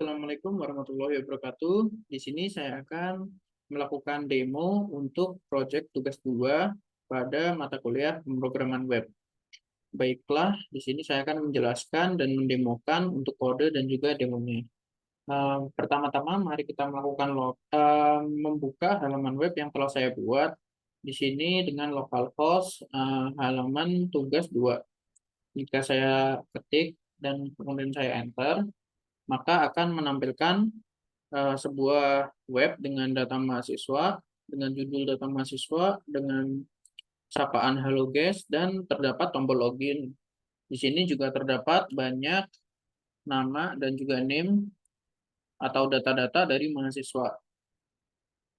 Assalamualaikum warahmatullahi wabarakatuh. Di sini saya akan melakukan demo untuk proyek tugas 2 pada mata kuliah pemrograman web. Baiklah, di sini saya akan menjelaskan dan mendemokan untuk kode dan juga demonya. Pertama-tama, mari kita membuka halaman web yang telah saya buat di sini dengan localhost halaman tugas 2. Jika saya ketik dan kemudian saya enter, maka akan menampilkan sebuah web dengan data mahasiswa, dengan judul data mahasiswa, dengan sapaan Halo Guys, dan terdapat tombol login. Di sini juga terdapat banyak nama dan juga name atau data-data dari mahasiswa.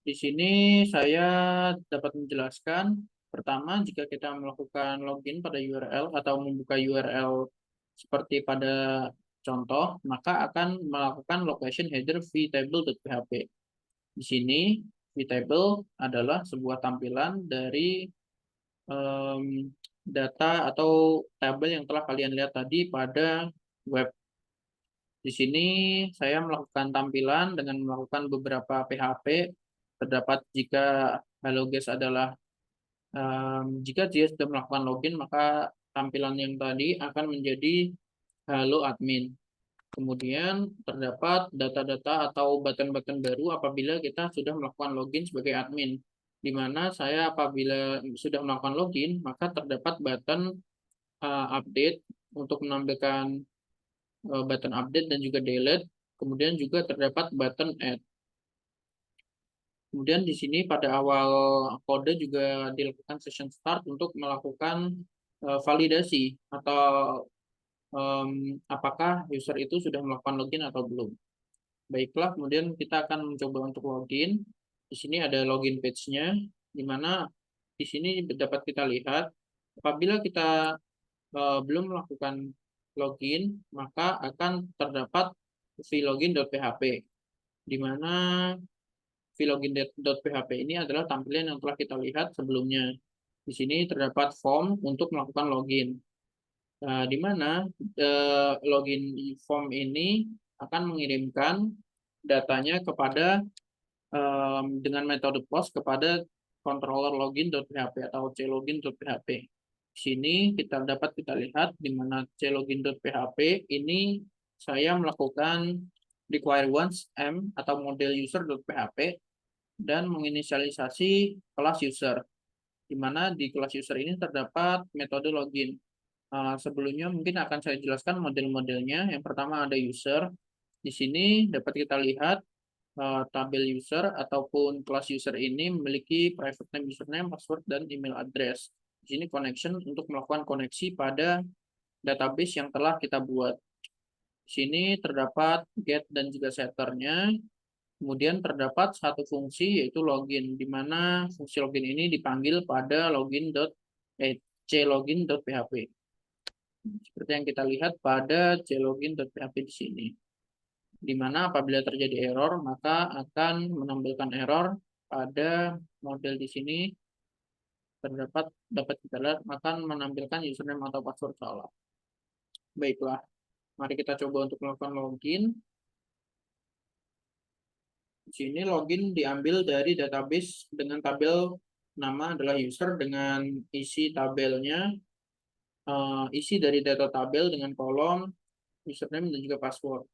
Di sini saya dapat menjelaskan, pertama, jika kita melakukan login pada URL atau membuka URL seperti pada contoh, maka akan melakukan location header vtable.php. Di sini, vtable adalah sebuah tampilan dari data atau tabel yang telah kalian lihat tadi pada web. Di sini saya melakukan tampilan dengan melakukan beberapa PHP. Terdapat jika Hello Guys adalah jika dia sudah melakukan login, maka tampilan yang tadi akan menjadi Halo Admin. Kemudian terdapat data-data atau button-button baru apabila kita sudah melakukan login sebagai admin. Di mana saya apabila sudah melakukan login, maka terdapat button update untuk menampilkan button update dan juga delete. Kemudian juga terdapat button add. Kemudian di sini pada awal kode juga dilakukan session start untuk melakukan validasi atau apakah user itu sudah melakukan login atau belum. Baiklah, kemudian kita akan mencoba untuk login. Di sini ada login page-nya, di mana di sini dapat kita lihat apabila kita belum melakukan login, maka akan terdapat vlogin.php, di mana vlogin.php ini adalah tampilan yang telah kita lihat sebelumnya. Di sini terdapat form untuk melakukan login. Di mana login form ini akan mengirimkan datanya kepada dengan metode post kepada controller login.php atau clogin.php. Di sini dapat kita lihat di mana clogin.php ini saya melakukan require once m atau model user.php dan menginisialisasi kelas user, di mana di kelas user ini terdapat metode login. Sebelumnya mungkin akan saya jelaskan model-modelnya. Yang pertama ada user. Di sini dapat kita lihat tabel user ataupun kelas user ini memiliki private name, username, password, dan email address. Di sini connection untuk melakukan koneksi pada database yang telah kita buat. Di sini terdapat get dan juga setternya. Kemudian terdapat satu fungsi yaitu login, di mana fungsi login ini dipanggil pada clogin.php. Seperti yang kita lihat pada clogin.php di sini. Di mana apabila terjadi error, maka akan menampilkan error pada model di sini dapat kita lihat akan menampilkan username atau password salah. Baiklah, mari kita coba untuk melakukan login. Di sini login diambil dari database dengan tabel nama adalah user dengan isi tabelnya, isi dari data tabel dengan kolom username dan juga password.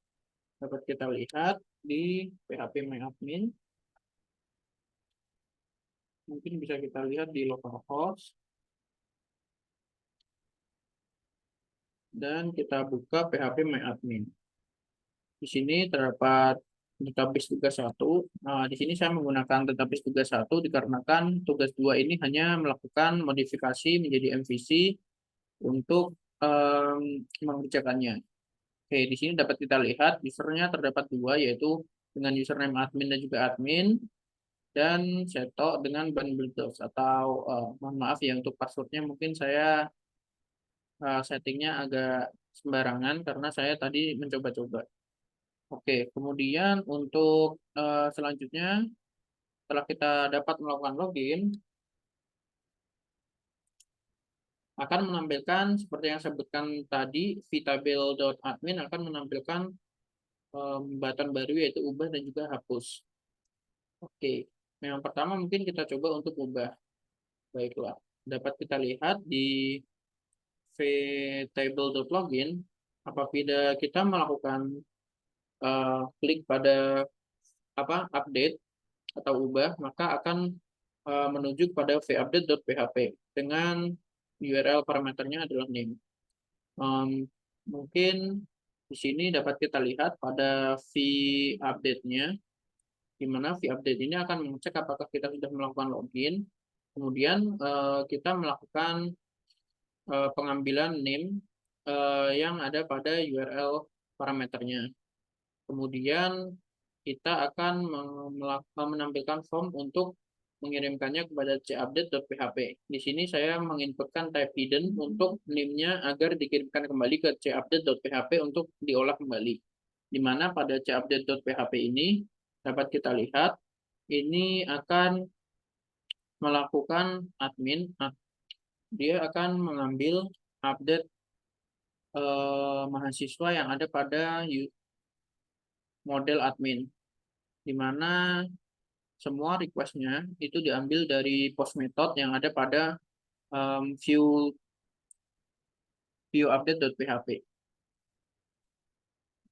Dapat kita lihat di PHP MyAdmin. Mungkin bisa kita lihat di localhost. Dan kita buka PHP MyAdmin. Di sini terdapat database tugas 1. Nah, di sini saya menggunakan database tugas 1 dikarenakan tugas 2 ini hanya melakukan modifikasi menjadi MVC untuk mengerjakannya. Oke, di sini dapat kita lihat usernya terdapat 2, yaitu dengan username admin dan juga admin, dan seto dengan banbuildos atau mohon maaf ya untuk passwordnya mungkin saya settingnya agak sembarangan karena saya tadi mencoba-coba. Oke, kemudian untuk selanjutnya setelah kita dapat melakukan login, akan menampilkan seperti yang saya sebutkan tadi, vtable.admin akan menampilkan button baru yaitu ubah dan juga hapus. Oke, yang pertama mungkin kita coba untuk ubah. Baiklah, dapat kita lihat di vtable.login, apabila kita melakukan klik pada update atau ubah, maka akan menuju pada vupdate.php dengan URL parameternya adalah name. Mungkin di sini dapat kita lihat pada vupdate-nya, di mana vupdate ini akan mengecek apakah kita sudah melakukan login, kemudian kita melakukan pengambilan name yang ada pada URL parameternya. Kemudian kita akan menampilkan form untuk mengirimkannya kepada cupdate.php. Di sini saya menginputkan type hidden untuk name-nya agar dikirimkan kembali ke cupdate.php untuk diolah kembali. Di mana pada cupdate.php ini dapat kita lihat ini akan melakukan admin, dia akan mengambil update mahasiswa yang ada pada model admin, di mana semua request-nya itu diambil dari post method yang ada pada view update.php.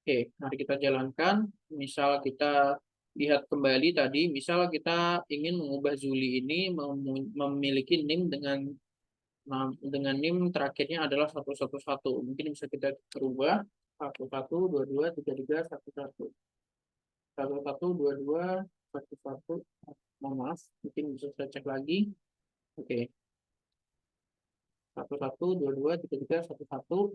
Oke, mari kita jalankan. Misal kita lihat kembali tadi, misal kita ingin mengubah Zuli ini memiliki name dengan name terakhirnya adalah 111. Mungkin bisa kita rubah 11223311. 112211. Mohon maaf, mungkin bisa saya cek lagi. Oke. 11223311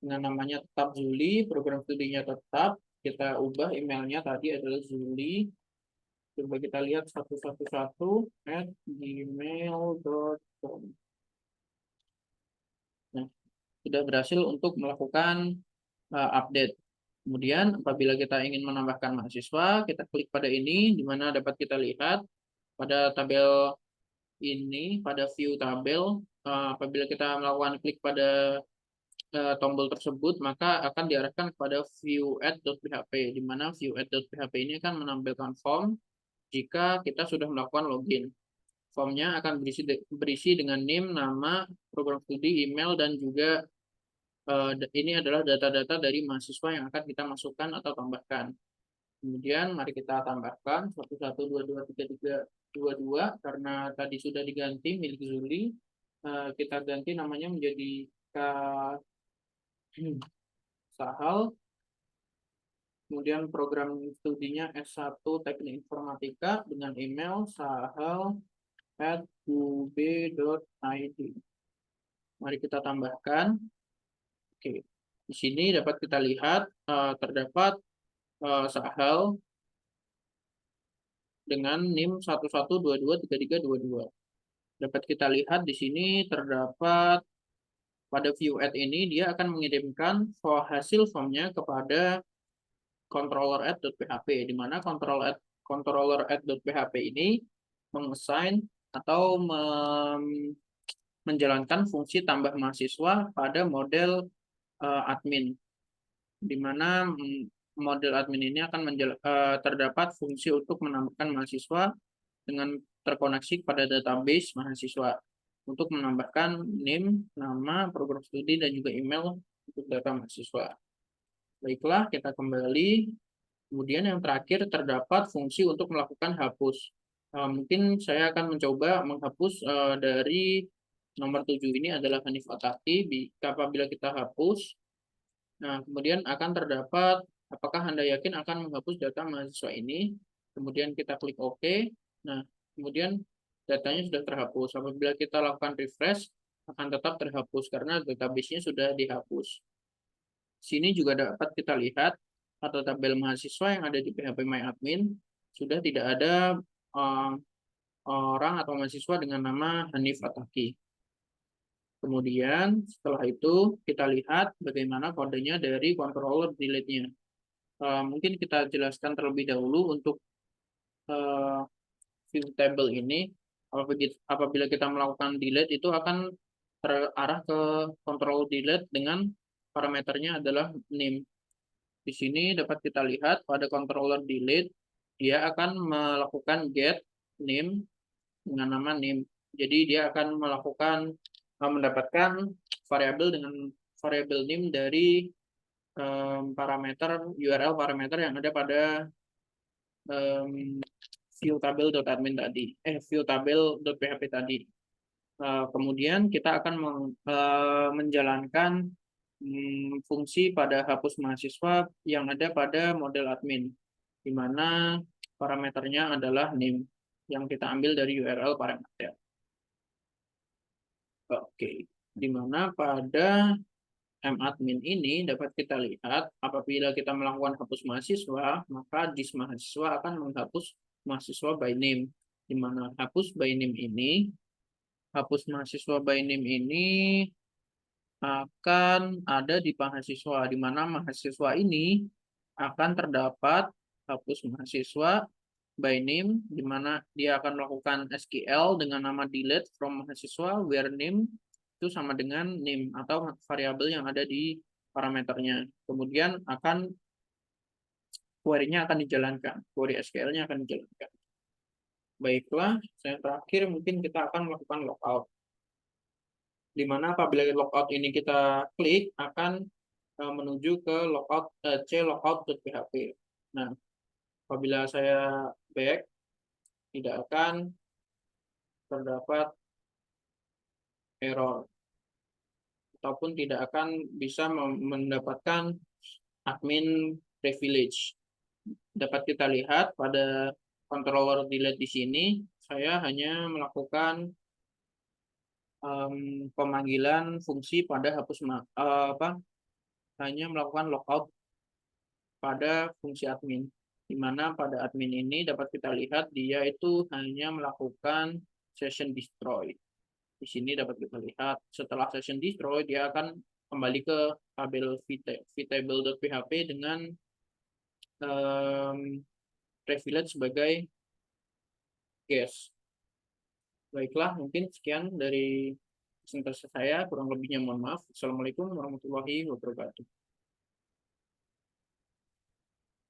dengan namanya tetap Zuli, program studinya tetap, kita ubah emailnya tadi adalah Zuli. Coba kita lihat 111@gmail.com. Nah, sudah berhasil untuk melakukan update. Kemudian apabila kita ingin menambahkan mahasiswa, kita klik pada ini, di mana dapat kita lihat pada tabel ini, pada view tabel, apabila kita melakukan klik pada tombol tersebut, maka akan diarahkan kepada view add.php, di mana view add.php ini akan menampilkan form jika kita sudah melakukan login. Formnya akan berisi dengan name, nama, program studi, email, dan juga ini adalah data-data dari mahasiswa yang akan kita masukkan atau tambahkan. Kemudian mari kita tambahkan 11223322 karena tadi sudah diganti milik Zuli, kita ganti namanya menjadi Sahal. Kemudian program studinya S1 Teknik Informatika dengan email sahal@ub.id. Mari kita tambahkan. Oke, di sini dapat kita lihat terdapat Sahal dengan NIM 11223322. Dapat kita lihat di sini terdapat pada view add ini dia akan mengirimkan hasil formnya kepada controller add.php, di mana controller add.php ini mengassign atau menjalankan fungsi tambah mahasiswa pada model admin, di mana model admin ini akan terdapat fungsi untuk menambahkan mahasiswa dengan terkoneksi pada database mahasiswa untuk menambahkan name, nama, program studi, dan juga email untuk data mahasiswa. Baiklah, kita kembali. Kemudian yang terakhir terdapat fungsi untuk melakukan hapus. Mungkin saya akan mencoba menghapus dari nomor 7 ini adalah Hanif Ataki. Apabila kita hapus, nah kemudian akan terdapat apakah Anda yakin akan menghapus data mahasiswa ini. Kemudian kita klik OK. Nah, kemudian datanya sudah terhapus. Apabila kita lakukan refresh, akan tetap terhapus karena database-nya sudah dihapus. Sini juga dapat kita lihat atau tabel mahasiswa yang ada di PHP MyAdmin sudah tidak ada orang atau mahasiswa dengan nama Hanif Ataki. Kemudian setelah itu kita lihat bagaimana kodenya dari controller delete-nya. Mungkin kita jelaskan terlebih dahulu untuk view table ini. Apabila kita melakukan delete itu akan terarah ke control delete dengan parameternya adalah name. Di sini dapat kita lihat pada controller delete, dia akan melakukan get name dengan nama name. Jadi dia akan mendapatkan variabel dengan variabel name dari parameter URL parameter yang ada pada viewTable.admin tadi, viewTable.php tadi. Kemudian kita akan menjalankan fungsi pada hapus mahasiswa yang ada pada model admin, di mana parameternya adalah name yang kita ambil dari URL parameter. Oke, di mana pada madmin ini dapat kita lihat apabila kita melakukan hapus mahasiswa, maka dis mahasiswa akan menghapus mahasiswa by name, di mana hapus mahasiswa by name ini akan ada di mahasiswa, di mana mahasiswa ini akan terdapat hapus mahasiswa by name, di mana dia akan melakukan SQL dengan nama delete from mahasiswa where name itu sama dengan name atau variabel yang ada di parameternya. Kemudian query-nya akan dijalankan, query SQL-nya akan dijalankan. Baiklah, yang terakhir mungkin kita akan melakukan logout, di mana apabila logout ini kita klik akan menuju ke clogout.php. Nah, apabila saya back, tidak akan terdapat error ataupun tidak akan bisa mendapatkan admin privilege. Dapat kita lihat pada controller delete di sini, saya hanya melakukan pemanggilan fungsi pada hanya melakukan logout pada fungsi admin, di mana pada admin ini dapat kita lihat dia itu hanya melakukan session destroy. Di sini dapat kita lihat setelah session destroy dia akan kembali ke tabel vtable.php dengan privilege sebagai guest. Baiklah, mungkin sekian dari presentasi saya, kurang lebihnya mohon maaf. Assalamualaikum warahmatullahi wabarakatuh.